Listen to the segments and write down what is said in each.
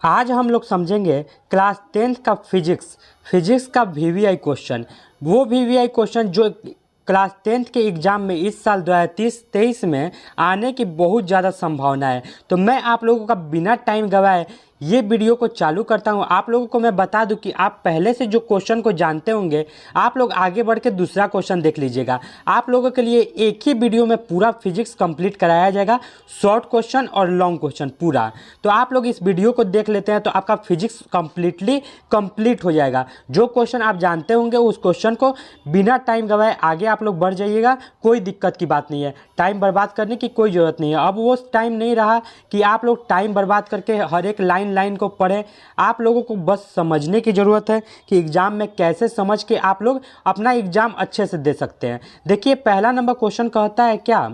आज हम लोग समझेंगे क्लास 10th का फिजिक्स का वीवीआई क्वेश्चन। वो वीवीआई क्वेश्चन जो क्लास 10th के एग्ज़ाम में इस साल 2023 में आने की बहुत ज़्यादा संभावना है। तो मैं आप लोगों का बिना टाइम गवाए ये वीडियो को चालू करता हूँ। आप लोगों को मैं बता दूं कि आप पहले से जो क्वेश्चन को जानते होंगे, आप लोग आगे बढ़ के दूसरा क्वेश्चन देख लीजिएगा। आप लोगों के लिए एक ही वीडियो में पूरा फिजिक्स कंप्लीट कराया जाएगा, शॉर्ट क्वेश्चन और लॉन्ग क्वेश्चन पूरा। तो आप लोग इस वीडियो को देख लेते हैं तो आपका फिजिक्स कंप्लीटली कंप्लीट हो जाएगा। जो क्वेश्चन आप जानते होंगे उस क्वेश्चन को बिना टाइम गवाए आगे आप लोग बढ़ जाइएगा, कोई दिक्कत की बात नहीं है। टाइम बर्बाद करने की कोई ज़रूरत नहीं है। अब वो टाइम नहीं रहा कि आप लोग टाइम बर्बाद करके हर एक लाइन को पढ़ें। आप लोगों को बस समझने की ज़रूरत है कि एग्ज़ाम में कैसे समझ के आप लोग अपना एग्ज़ाम अच्छे से दे सकते हैं। देखिए, पहला नंबर क्वेश्चन कहता है क्या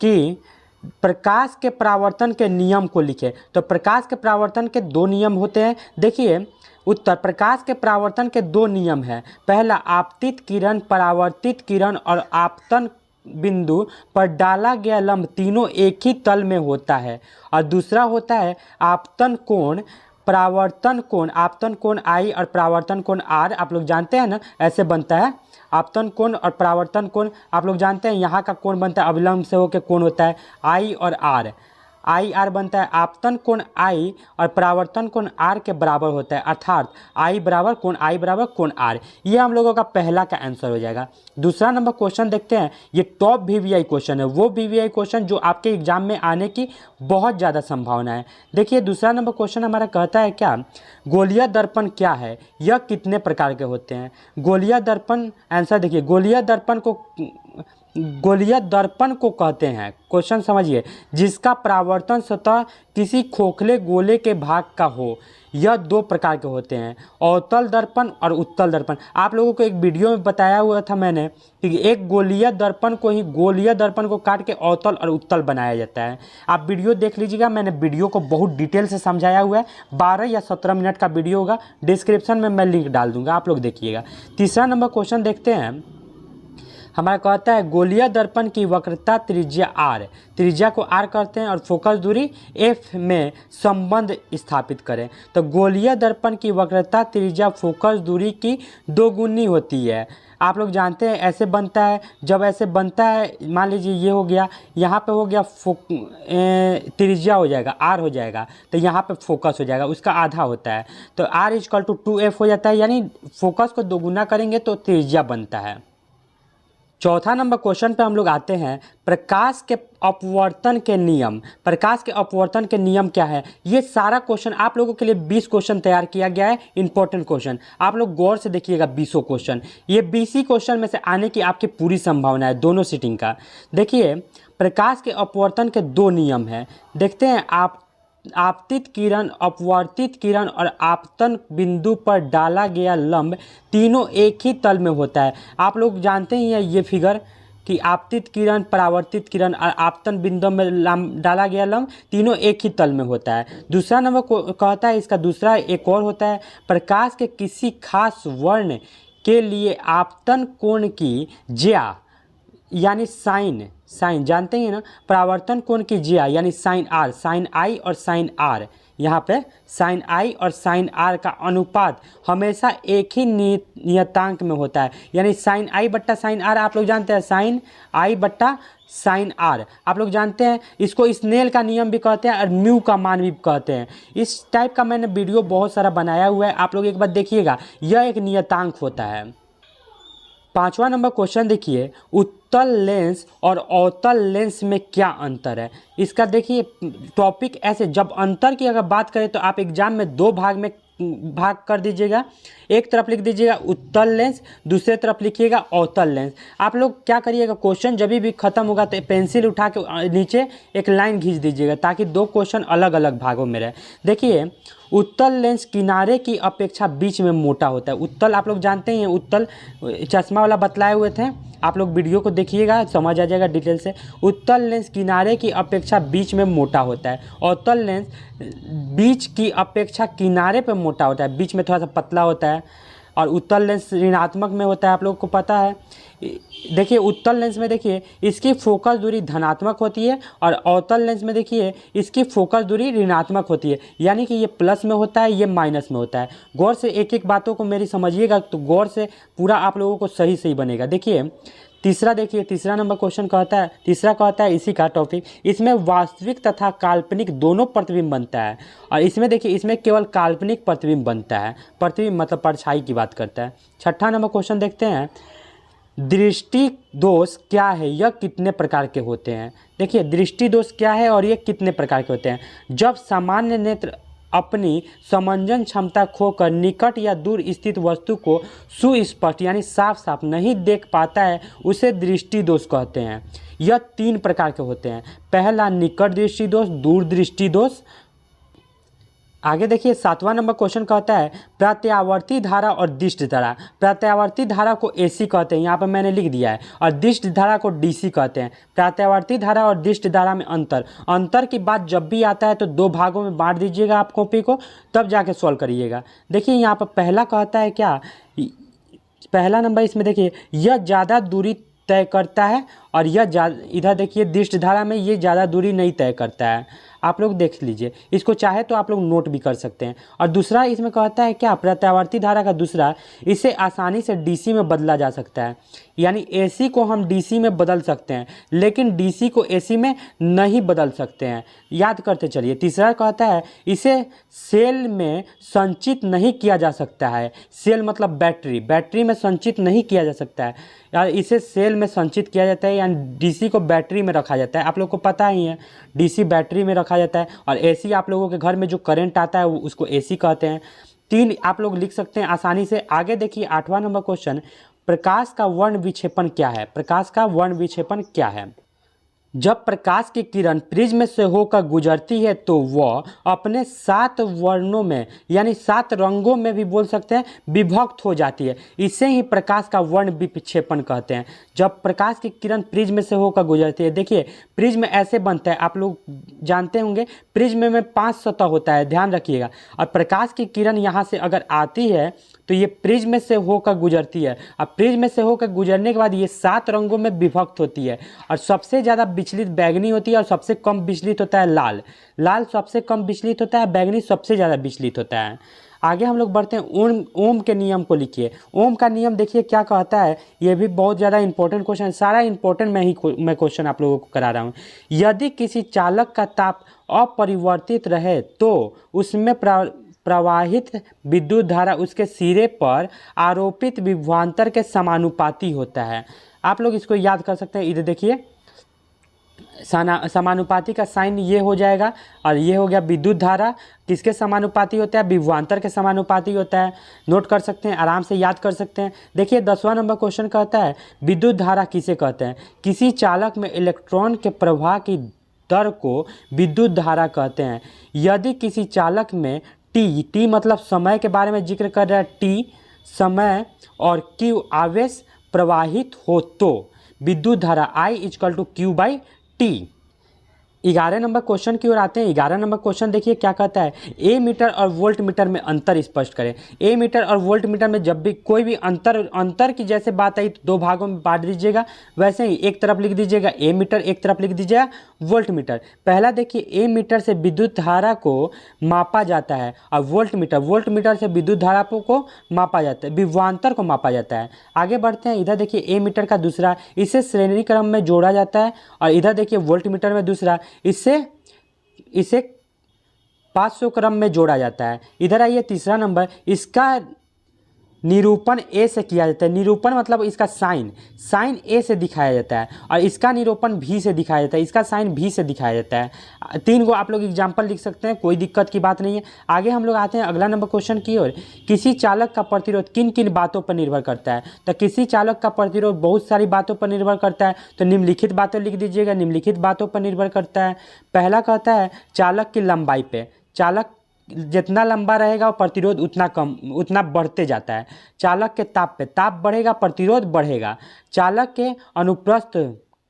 कि प्रकाश के परावर्तन के नियम को लिखे। तो प्रकाश के परावर्तन के दो नियम होते हैं। देखिए उत्तर, प्रकाश के परावर्तन के दो नियम हैं। पहला, आपतित किरण, परावर्तित किरण और आपतन बिंदु पर डाला गया लंब तीनों एक ही तल में होता है। और दूसरा होता है आपतन कोण, परावर्तन कोण, आपतन कोण I और परावर्तन कोण R। आप लोग जानते हैं ना, ऐसे बनता है आपतन कोण और परावर्तन कोण। आप लोग जानते हैं यहाँ का कोण बनता है अविलंब से होकर कोण होता है I और R। आई आर बनता है आपतन कोण I और परावर्तन कोण R के बराबर होता है, अर्थात I बराबर कोण R। ये हम लोगों का पहला का आंसर हो जाएगा। दूसरा नंबर क्वेश्चन देखते हैं। ये टॉप वीवीआई क्वेश्चन है, वो वीवीआई क्वेश्चन जो आपके एग्जाम में आने की बहुत ज़्यादा संभावना है। देखिए दूसरा नंबर क्वेश्चन हमारा कहता है क्या, गोलीय दर्पण क्या है, यह कितने प्रकार के होते हैं। गोलीय दर्पण, आंसर देखिए, गोलीय दर्पण को कहते हैं, क्वेश्चन समझिए, जिसका परावर्तन सतह किसी खोखले गोले के भाग का हो। यह दो प्रकार के होते हैं, अवतल दर्पण और उत्तल दर्पण। आप लोगों को एक वीडियो में बताया हुआ था मैंने कि एक गोलीय दर्पण को काट के अवतल और उत्तल बनाया जाता है। आप वीडियो देख लीजिएगा, मैंने वीडियो को बहुत डिटेल से समझाया हुआ है। 12 या 17 मिनट का वीडियो होगा, डिस्क्रिप्शन में मैं लिंक डाल दूंगा, आप लोग देखिएगा। तीसरा नंबर क्वेश्चन देखते हैं। हमारा कहता है गोलीय दर्पण की वक्रता त्रिज्या R, त्रिज्या को R करते हैं और फोकस दूरी F में संबंध स्थापित करें। तो गोलीय दर्पण की वक्रता त्रिज्या फोकस दूरी की दोगुनी होती है। आप लोग जानते हैं ऐसे बनता है, जब ऐसे बनता है, मान लीजिए ये हो गया, यहाँ पे हो गया त्रिज्या हो जाएगा R हो जाएगा, तो यहाँ पे फोकस हो जाएगा, उसका आधा होता है। तो R = 2F हो जाता है, यानी फोकस को दोगुना करेंगे तो त्रिज्या बनता है। चौथा नंबर क्वेश्चन पे हम लोग आते हैं। प्रकाश के अपवर्तन के नियम। प्रकाश के अपवर्तन के नियम क्या है। ये सारा क्वेश्चन आप लोगों के लिए 20 क्वेश्चन तैयार किया गया है, इंपॉर्टेंट क्वेश्चन। आप लोग गौर से देखिएगा 20 क्वेश्चन, ये 20 क्वेश्चन में से आने की आपकी पूरी संभावना है दोनों सीटिंग का। देखिए, प्रकाश के अपवर्तन के दो नियम हैं। देखते हैं, आपतित किरण, अपवर्तित किरण और आपतन बिंदु पर डाला गया लंब तीनों एक ही तल में होता है। आप लोग जानते ही हैं ये फिगर कि आपतित किरण, परावर्तित किरण और आपतन बिंदु में डाला गया लंब तीनों एक ही तल में होता है। दूसरा नंबर कहता है, इसका दूसरा एक और होता है, प्रकाश के किसी खास वर्ण के लिए आपतन कोण की ज्या यानी साइन जानते हैं ना, परावर्तन कोण की ज्या यानी साइन R, साइन I और साइन R। यहाँ पे साइन I और साइन R का अनुपात हमेशा एक ही नियतांक में होता है, यानी साइन I बट्टा साइन R। आप लोग जानते हैं साइन I बट्टा साइन R, आप लोग जानते हैं इसको स्नेल का नियम भी कहते हैं और म्यू का मान भी कहते हैं। इस टाइप का मैंने वीडियो बहुत सारा बनाया हुआ है, आप लोग एक बार देखिएगा, यह एक नियतांक होता है। पांचवा नंबर क्वेश्चन देखिए, उत्तल लेंस और अवतल लेंस में क्या अंतर है। इसका देखिए टॉपिक ऐसे, जब अंतर की अगर बात करें तो आप एग्जाम में दो भाग कर दीजिएगा। एक तरफ लिख दीजिएगा उत्तल लेंस, दूसरे तरफ लिखिएगा अवतल लेंस। आप लोग क्या करिएगा, क्वेश्चन जब भी खत्म होगा तो पेंसिल उठा के नीचे एक लाइन खींच दीजिएगा, ताकि दो क्वेश्चन अलग अलग भागों में रहे। देखिए, उत्तल लेंस किनारे की अपेक्षा बीच में मोटा होता है। उत्तल आप लोग जानते हैं, उत्तल चश्मा वाला बतलाए हुए थे, आप लोग वीडियो को देखिएगा, समझ आ जाएगा डिटेल से। उत्तल लेंस किनारे की अपेक्षा बीच में मोटा होता है, अवतल लेंस बीच की अपेक्षा किनारे पे मोटा होता है, बीच में थोड़ा सा पतला होता है। और उत्तल लेंस ऋणात्मक में होता है, आप लोगों को पता है। देखिए उत्तल लेंस में देखिए इसकी फोकस दूरी धनात्मक होती है और अवतल लेंस में देखिए इसकी फोकस दूरी ऋणात्मक होती है, यानी कि ये प्लस में होता है, ये माइनस में होता है। गौर से एक एक बातों को मेरी समझिएगा तो गौर से पूरा आप लोगों को सही सही बनेगा। देखिए तीसरा नंबर क्वेश्चन कहता है, तीसरा कहता है इसी का टॉपिक, इसमें वास्तविक तथा काल्पनिक दोनों प्रतिबिंब बनता है। और इसमें देखिए इसमें केवल काल्पनिक प्रतिबिंब बनता है, प्रतिबिंब मतलब परछाई की बात करता है। छठा नंबर क्वेश्चन देखते हैं, दृष्टि दोष क्या है, यह कितने प्रकार के होते हैं। देखिए दृष्टि दोष क्या है और ये कितने प्रकार के होते हैं। जब सामान्य नेत्र अपनी समंजन क्षमता खोकर निकट या दूर स्थित वस्तु को सुस्पष्ट यानी साफ साफ नहीं देख पाता है, उसे दृष्टि दोष कहते हैं। यह 3 प्रकार के होते हैं। पहला निकट दृष्टि दोष, दूर दृष्टि दोष। आगे देखिए 7वां नंबर क्वेश्चन कहता है प्रत्यावर्ती धारा और दिष्ट धारा। प्रत्यावर्ती धारा को एसी कहते हैं, यहाँ पर मैंने लिख दिया है, और दिष्ट धारा को डीसी कहते हैं। प्रत्यावर्ती धारा और दिष्ट धारा में अंतर की बात जब भी आता है तो 2 भागों में बांट दीजिएगा आप कॉपी को, तब जाके सॉल्व करिएगा। देखिए यहाँ पर पहला कहता है क्या, पहला नंबर इसमें देखिए यह ज़्यादा दूरी तय करता है और यह इधर देखिए दिष्ट धारा में ये ज़्यादा दूरी नहीं तय करता है। आप लोग देख लीजिए, इसको चाहे तो आप लोग नोट भी कर सकते हैं। और दूसरा इसमें कहता है क्या, प्रत्यावर्ती धारा का दूसरा, इसे आसानी से डीसी में बदला जा सकता है, यानी एसी को हम डीसी में बदल सकते हैं लेकिन डीसी को एसी में नहीं बदल सकते हैं। याद करते चलिए। तीसरा कहता है इसे सेल में संचित नहीं किया जा सकता है। सेल मतलब बैटरी में संचित नहीं किया जा सकता है, यार इसे सेल में संचित किया जाता है, यानी डीसी को बैटरी में रखा जाता है। आप लोग को पता ही है डीसी बैटरी में रखा जाता है, और एसी आप लोगों के घर में जो करंट आता है उसको एसी कहते हैं। 3 आप लोग लिख सकते हैं आसानी से। आगे देखिए 8वां नंबर क्वेश्चन, प्रकाश का वर्ण विक्षेपण क्या है। प्रकाश का वर्ण विक्षेपण क्या है। जब प्रकाश की किरण प्रिज्म से होकर गुजरती है तो वह अपने 7 वर्णों में यानी 7 रंगों में भी बोल सकते हैं विभक्त हो जाती है। इसे ही प्रकाश का वर्ण विक्षेपण कहते हैं। जब प्रकाश की किरण प्रिज्म से होकर गुजरती है, देखिए प्रिज्म ऐसे बनता है, आप लोग जानते होंगे प्रिज्म में 5 सतह होता है, ध्यान रखिएगा। और प्रकाश की किरण यहाँ से अगर आती है तो ये प्रिज्म से होकर गुजरती है, और प्रिज्म से होकर गुजरने के बाद ये 7 रंगों में विभक्त होती है। और सबसे ज़्यादा विचलित बैगनी होती है और सबसे कम विचलित होता है लाल सबसे कम विचलित होता है, बैगनी सबसे ज़्यादा विचलित होता है। आगे हम लोग बढ़ते हैं। ओम के नियम को लिखिए। ओम का नियम देखिए क्या कहता है, ये भी बहुत ज़्यादा इंपॉर्टेंट क्वेश्चन है। सारा इंपॉर्टेंट मैं क्वेश्चन आप लोगों को करा रहा हूँ। यदि किसी चालक का ताप अपरिवर्तित रहे तो उसमें प्रवाहित विद्युत धारा उसके सिरे पर आरोपित विभवांतर के समानुपाती होता है। आप लोग इसको याद कर सकते हैं। इधर देखिए समानुपाती का साइन ये हो जाएगा, और ये हो गया विद्युत धारा किसके समानुपाती होता है, विभवांतर के समानुपाती होता है। नोट कर सकते हैं, आराम से याद कर सकते हैं। देखिए 10वां नंबर क्वेश्चन कहता है विद्युत धारा किसे कहते हैं। किसी चालक में इलेक्ट्रॉन के प्रवाह की दर को विद्युत धारा कहते हैं। यदि किसी चालक में टी मतलब समय के बारे में जिक्र कर रहा है, टी समय और क्यू आवेश प्रवाहित हो तो विद्युत धारा I = Q/T। 11 नंबर क्वेश्चन की ओर आते हैं। 11 नंबर क्वेश्चन देखिए क्या कहता है, ए मीटर और वोल्ट मीटर में अंतर स्पष्ट करें। ए मीटर और वोल्ट मीटर में जब भी कोई भी अंतर की जैसे बात आई तो 2 भागों में बांट दीजिएगा। वैसे ही एक तरफ लिख दीजिएगा ए मीटर, एक तरफ लिख दीजिएगा वोल्ट मीटर। पहला देखिए ए मीटर से विद्युत धारा को मापा जाता है, और वोल्ट मीटर से विद्युत धारा को मापा जाता है, विभवांतर को मापा जाता है। आगे बढ़ते हैं। इधर देखिए ए मीटर का दूसरा, इसे श्रेणी क्रम में जोड़ा जाता है, और इधर देखिए वोल्ट मीटर में दूसरा, इसे 500 क्रम में जोड़ा जाता है। इधर आइए तीसरा नंबर, इसका निरूपण ए से किया जाता है। निरूपण मतलब इसका साइन ए से दिखाया जाता है, और इसका निरूपण भी से दिखाया जाता है, इसका साइन भी से दिखाया जाता है। 3 को आप लोग एग्जाम्पल लिख सकते हैं, कोई दिक्कत की बात नहीं है। आगे हम लोग आते हैं अगला नंबर क्वेश्चन की ओर। किसी चालक का प्रतिरोध किन किन बातों पर निर्भर करता है। तो किसी चालक का प्रतिरोध बहुत सारी बातों पर निर्भर करता है, तो निम्नलिखित बातें लिख दीजिएगा। निम्नलिखित बातों पर निर्भर करता है। पहला कहता है चालक की लंबाई पे, चालक जितना लंबा रहेगा प्रतिरोध उतना बढ़ते जाता है। चालक के ताप पे, ताप बढ़ेगा प्रतिरोध बढ़ेगा। चालक के अनुप्रस्थ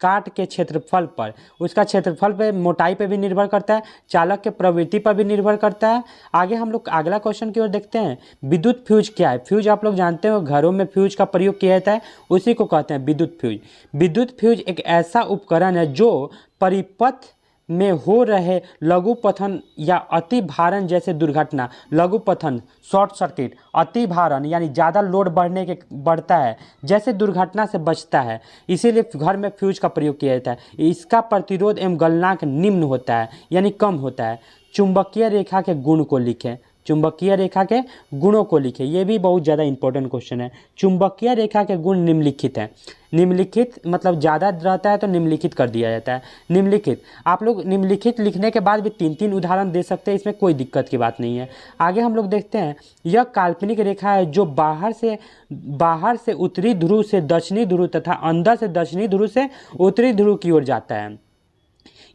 काट के क्षेत्रफल पर, उसका क्षेत्रफल पे, मोटाई पे भी निर्भर करता है, चालक के प्रवृत्ति पर भी निर्भर करता है। आगे हम लोग अगला क्वेश्चन की ओर देखते हैं। विद्युत फ्यूज क्या है? फ्यूज आप लोग जानते हो, घरों में फ्यूज का प्रयोग किया जाता है, उसी को कहते हैं विद्युत फ्यूज। विद्युत फ्यूज एक ऐसा उपकरण है जो परिपथ में हो रहे लघुपथन या अति भारण जैसे दुर्घटना, लघुपथन शॉर्ट सर्किट, अति भारण यानी ज़्यादा लोड बढ़ता है जैसे दुर्घटना से बचता है, इसीलिए घर में फ्यूज का प्रयोग किया जाता है। इसका प्रतिरोध एवं गलनांक निम्न होता है यानी कम होता है। चुंबकीय रेखा के गुण को लिखें, चुंबकीय रेखा के गुणों को लिखें, ये भी बहुत ज़्यादा इंपॉर्टेंट क्वेश्चन है। चुंबकीय रेखा के गुण निम्नलिखित हैं। निम्नलिखित मतलब ज़्यादा रहता है तो निम्नलिखित कर दिया जाता है। निम्नलिखित, आप लोग निम्नलिखित लिखने के बाद भी 3-3 उदाहरण दे सकते हैं, इसमें कोई दिक्कत की बात नहीं है। आगे हम लोग देखते हैं, यह काल्पनिक रेखा है जो बाहर से उत्तरी ध्रुव से दक्षिणी ध्रुव तथा अंदर से दक्षिणी ध्रुव से उत्तरी ध्रुव की ओर जाता है।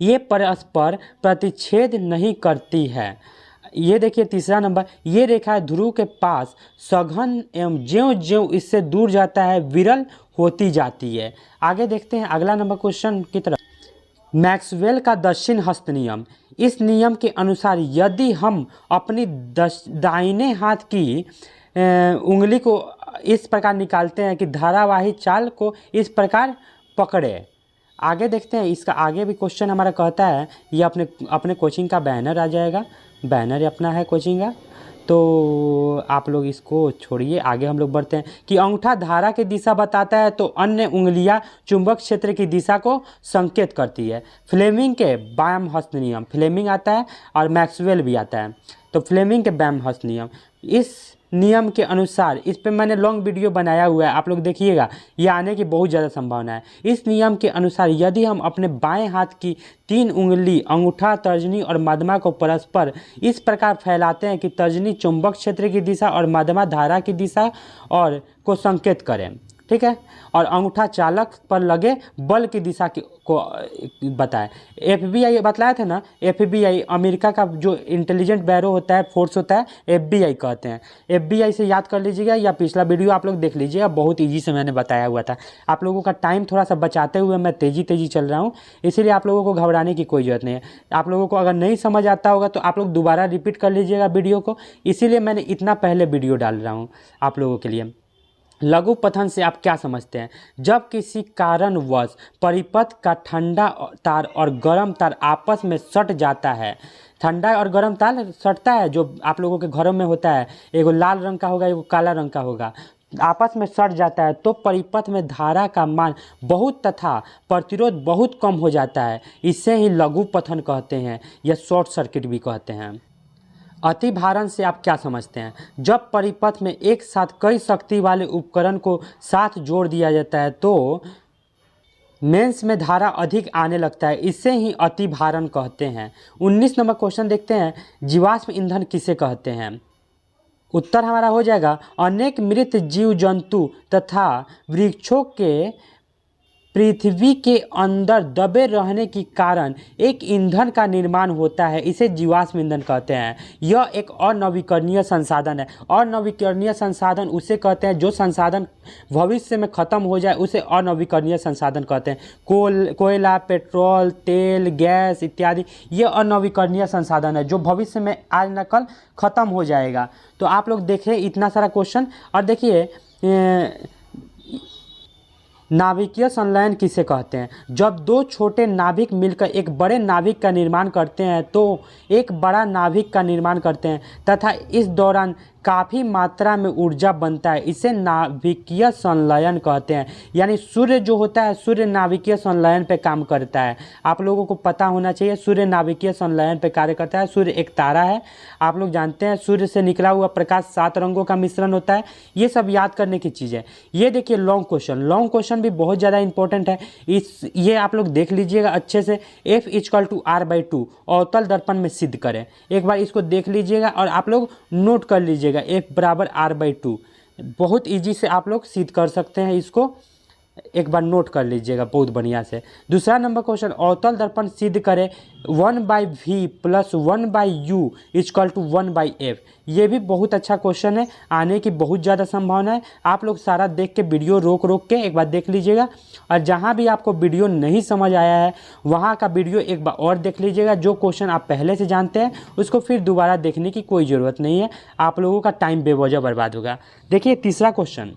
ये परस्पर प्रतिच्छेद नहीं करती है। ये देखिए तीसरा नंबर, ये रेखा ध्रुव के पास सघन एवं ज्यों-ज्यों इससे दूर जाता है विरल होती जाती है। आगे देखते हैं अगला नंबर क्वेश्चन की तरफ। मैक्सवेल का दक्षिण हस्त नियम, इस नियम के अनुसार यदि हम अपनी दाहिने हाथ की उंगली को इस प्रकार निकालते हैं कि धारावाही चाल को इस प्रकार पकड़े। आगे देखते हैं, इसका आगे भी क्वेश्चन हमारा कहता है, ये अपने कोचिंग का बैनर आ जाएगा, बैनर अपना है कोचिंग का, तो आप लोग इसको छोड़िए, आगे हम लोग बढ़ते हैं कि अंगूठा धारा की दिशा बताता है तो अन्य उंगलियां चुंबक क्षेत्र की दिशा को संकेत करती है। फ्लेमिंग के वाम हस्त नियम, फ्लेमिंग आता है और मैक्सवेल भी आता है, तो फ्लेमिंग के वाम हस्त नियम, इस नियम के अनुसार, इस पे मैंने लॉन्ग वीडियो बनाया हुआ है, आप लोग देखिएगा, ये आने की बहुत ज़्यादा संभावना है। इस नियम के अनुसार यदि हम अपने बाएं हाथ की 3 उंगली अंगूठा, तर्जनी और मध्यमा को परस्पर इस प्रकार फैलाते हैं कि तर्जनी चुंबक क्षेत्र की दिशा और मध्यमा धारा की दिशा और को संकेत करें, ठीक है, और अंगूठा चालक पर लगे बल की दिशा को बताए। FBI बतलाया था ना, FBI अमेरिका का जो इंटेलिजेंट बैरो होता है, फोर्स होता है, FBI कहते हैं। FBI से याद कर लीजिएगा, या पिछला वीडियो आप लोग देख लीजिएगा, बहुत ईजी से मैंने बताया हुआ था। आप लोगों का टाइम थोड़ा सा बचाते हुए मैं तेज़ी चल रहा हूँ, इसीलिए आप लोगों को घबराने की कोई ज़रूरत नहीं है। आप लोगों को अगर नहीं समझ आता होगा तो आप लोग दोबारा रिपीट कर लीजिएगा वीडियो को, इसीलिए मैंने इतना पहले वीडियो डाल रहा हूँ आप लोगों के लिए। लघुपथन से आप क्या समझते हैं? जब किसी कारणवश परिपथ का ठंडा तार और गर्म तार आपस में सट जाता है, ठंडा और गर्म तार सटता है, जो आप लोगों के घरों में होता है, एगो लाल रंग का होगा, एगो काला रंग का होगा, आपस में सट जाता है तो परिपथ में धारा का मान बहुत तथा प्रतिरोध बहुत कम हो जाता है। इसे ही लघुपथन कहते हैं या शॉर्ट सर्किट भी कहते हैं। अति भारण से आप क्या समझते हैं? जब परिपथ में एक साथ कई शक्ति वाले उपकरण को साथ जोड़ दिया जाता है तो मेंस में धारा अधिक आने लगता है, इसे ही अति भारण कहते हैं। 19 नंबर क्वेश्चन देखते हैं, जीवाश्म ईंधन किसे कहते हैं? उत्तर हमारा हो जाएगा, अनेक मृत जीव जंतु तथा वृक्षों के पृथ्वी के अंदर दबे रहने के कारण एक ईंधन का निर्माण होता है, इसे जीवाश्म ईंधन कहते हैं। यह एक अनवीकरणीय संसाधन है। अनवीकरणीय संसाधन उसे कहते हैं जो संसाधन भविष्य में ख़त्म हो जाए, उसे अनवीकरणीय संसाधन कहते हैं। कोयला, पेट्रोल, तेल, गैस इत्यादि, ये अनवीकरणीय संसाधन है जो भविष्य में आज न कल ख़त्म हो जाएगा। तो आप लोग देखें इतना सारा क्वेश्चन, और देखिए नाभिकीय संलयन किसे कहते हैं? जब 2 छोटे नाभिक मिलकर एक बड़े नाभिक का निर्माण करते हैं तो एक बड़ा नाभिक का निर्माण करते हैं तथा इस दौरान काफ़ी मात्रा में ऊर्जा बनता है, इसे नाभिकीय संलयन कहते हैं। यानी सूर्य जो होता है, सूर्य नाभिकीय संलयन पे काम करता है। आप लोगों को पता होना चाहिए सूर्य नाभिकीय संलयन पे कार्य करता है। सूर्य एक तारा है, आप लोग जानते हैं, सूर्य से निकला हुआ प्रकाश 7 रंगों का मिश्रण होता है। ये सब याद करने की चीज़ है। ये देखिए लॉन्ग क्वेश्चन भी बहुत ज़्यादा इंपॉर्टेंट है। ये आप लोग देख लीजिएगा अच्छे से। F = R/2 अवतल दर्पण में सिद्ध करें। एक बार इसको देख लीजिएगा और आप लोग नोट कर लीजिएगा, F = R/2 बहुत ईजी से आप लोग सिद्ध कर सकते हैं इसको। एक बार नोट कर लीजिएगा बहुत बढ़िया से। दूसरा नंबर क्वेश्चन, अवतल दर्पण सिद्ध करें 1/v plus 1/u equal to 1/f। ये भी बहुत अच्छा क्वेश्चन है, आने की बहुत ज़्यादा संभावना है। आप लोग सारा देख के वीडियो रोक के एक बार देख लीजिएगा, और जहाँ भी आपको वीडियो नहीं समझ आया है वहाँ का वीडियो एक बार और देख लीजिएगा। जो क्वेश्चन आप पहले से जानते हैं उसको फिर दोबारा देखने की कोई ज़रूरत नहीं है, आप लोगों का टाइम बेवजह बर्बाद होगा। देखिए तीसरा क्वेश्चन,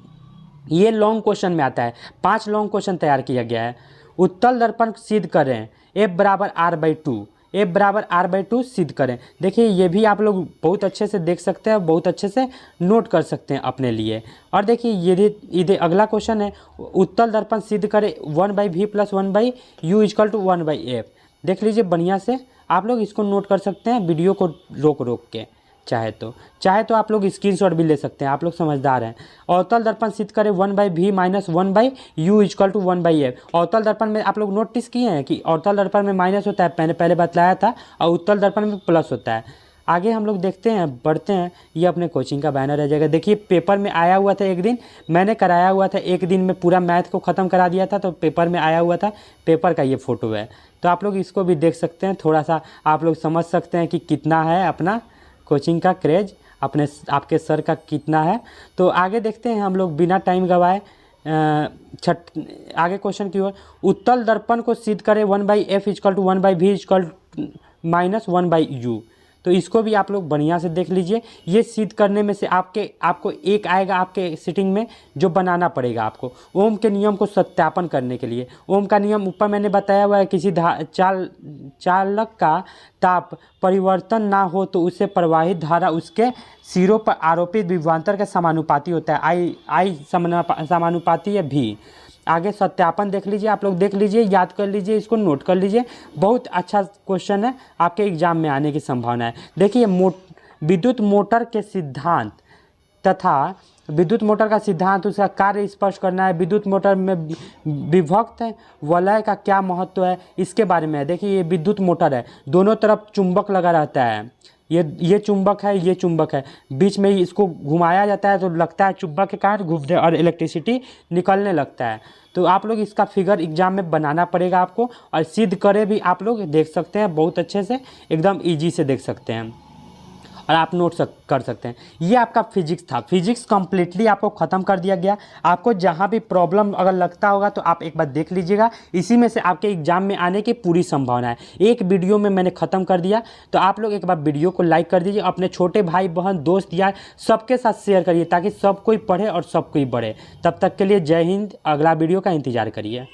ये लॉन्ग क्वेश्चन में आता है, 5 लॉन्ग क्वेश्चन तैयार किया गया है। उत्तल दर्पण सिद्ध करें F बराबर R/2, F बराबर R/2 सिद्ध करें। देखिए ये भी आप लोग बहुत अच्छे से देख सकते हैं, बहुत अच्छे से नोट कर सकते हैं अपने लिए। और देखिए ये अगला क्वेश्चन है, उत्तल दर्पण सिद्ध करें 1/v plus 1/u equal to 1/f। देख लीजिए बढ़िया से, आप लोग इसको नोट कर सकते हैं वीडियो को रोक के, चाहे तो आप लोग स्क्रीनशॉट भी ले सकते हैं, आप लोग समझदार हैं। अवतल दर्पण सिद्ध करें 1/v minus 1/u equal to 1/f। अवतल दर्पण में आप लोग नोटिस किए हैं कि अवतल दर्पण में माइनस होता है, मैंने पहले बतलाया था, और उत्तल दर्पण में प्लस होता है। आगे हम लोग देखते हैं, बढ़ते हैं। ये अपने कोचिंग का बैनर रह जाएगा। देखिए पेपर में आया हुआ था, एक दिन मैंने कराया हुआ था, एक दिन में पूरा मैथ को ख़त्म करा दिया था, तो पेपर में आया हुआ था, पेपर का ये फ़ोटो है। तो आप लोग इसको भी देख सकते हैं, थोड़ा सा आप लोग समझ सकते हैं कि कितना है अपना कोचिंग का क्रेज, आपके सर का कितना है। तो आगे देखते हैं हम लोग बिना टाइम गवाए आगे क्वेश्चन की ओर। उत्तल दर्पण को सिद्ध करें 1/f equal to 1/v equal minus 1/u। तो इसको भी आप लोग बढ़िया से देख लीजिए। ये सिद्ध करने में से आपको एक आएगा आपके सिटिंग में, जो बनाना पड़ेगा आपको ओम के नियम को सत्यापन करने के लिए। ओम का नियम ऊपर मैंने बताया हुआ है, किसी चालक का ताप परिवर्तन ना हो तो उससे प्रवाहित धारा उसके सिरों पर आरोपित विभवांतर के समानुपाती होता है। आई समानुपाती है भी। आगे सत्यापन देख लीजिए, आप लोग देख लीजिए, याद कर लीजिए, इसको नोट कर लीजिए। बहुत अच्छा क्वेश्चन है, आपके एग्जाम में आने की संभावना है। देखिए विद्युत मोटर के सिद्धांत तथा विद्युत मोटर का सिद्धांत, उसका कार्य स्पष्ट करना है। विद्युत मोटर में विभक्त वलय का क्या महत्व है, इसके बारे में है। देखिए ये विद्युत मोटर है, दोनों तरफ चुंबक लगा रहता है। ये चुंबक है, ये चुंबक है, बीच में ही इसको घुमाया जाता है तो लगता है चुंबक के कारण घूमने और इलेक्ट्रिसिटी निकलने लगता है। तो आप लोग इसका फिगर एग्जाम में बनाना पड़ेगा आपको, और सिद्ध करे भी आप लोग देख सकते हैं, बहुत अच्छे से एकदम इजी से देख सकते हैं, और आप नोट कर सकते हैं। ये आपका फिजिक्स था। फिजिक्स कंप्लीटली आपको ख़त्म कर दिया गया। आपको जहाँ भी प्रॉब्लम अगर लगता होगा तो आप एक बार देख लीजिएगा, इसी में से आपके एग्जाम में आने की पूरी संभावना है। एक वीडियो में मैंने ख़त्म कर दिया, तो आप लोग एक बार वीडियो को लाइक कर दीजिए, अपने छोटे भाई बहन दोस्त यार सबके साथ शेयर करिए, ताकि सब कोई पढ़े और सब कोई बढ़े। तब तक के लिए जय हिंद। अगला वीडियो का इंतज़ार करिए।